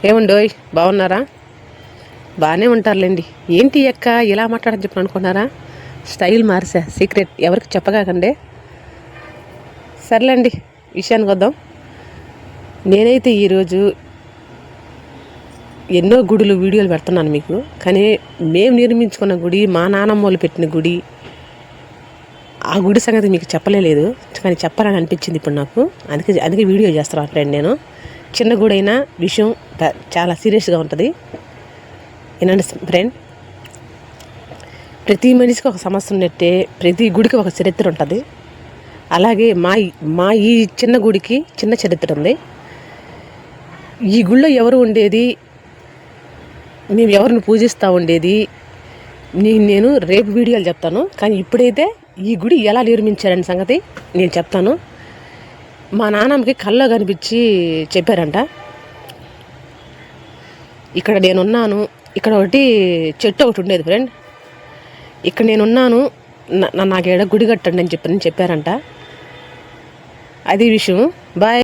ఏముండోయ్ బాగున్నారా? బాగానే ఉంటారులేండి. ఏంటి అక్క ఇలా మాట్లాడని చెప్పి అనుకున్నారా? స్టైల్ మార్చా, సీక్రెట్ ఎవరికి చెప్పగాకండి. సర్లేండి, విషయానికి వద్దాం. నేనైతే ఈరోజు ఎన్నో గుడులు వీడియోలు పెడుతున్నాను మీకు. కానీ మేము నిర్మించుకున్న గుడి, మా నాన్నమ్మ వాళ్ళు పెట్టిన గుడి, ఆ గుడి సంగతి మీకు చెప్పలేదు. కానీ చెప్పాలని అనిపించింది ఇప్పుడు నాకు. అందుకే వీడియో చేస్తాను ఫ్రెండ్. నేను చిన్న గుడి అయినా విషయం చాలా సీరియస్గా ఉంటుంది. ఏనండి ఫ్రెండ్, ప్రతి మనిషికి ఒక సమస్య ఉన్నట్టే ప్రతి గుడికి ఒక చరిత్ర ఉంటుంది. అలాగే మా ఈ చిన్న గుడికి చిన్న చరిత్ర ఉంది. ఈ గుళ్ళో ఎవరు ఉండేది, మేము ఎవరిని పూజిస్తూ ఉండేది నేను రేపు వీడియోలు చెప్తాను. కానీ ఇప్పుడైతే ఈ గుడి ఎలా నిర్మించారనే సంగతి నేను చెప్తాను. మా నాన్నమ్మకి కళ్ళలో కనిపించి చెప్పారంట, ఇక్కడ నేనున్నాను, ఇక్కడ ఒకటి చెట్టు ఒకటి ఉండేది ఫ్రెండ్, ఇక్కడ నేనున్నాను, నాకు ఏడ గుడి కట్టండి అని చెప్పారంట. అది విషయం. బాయ్.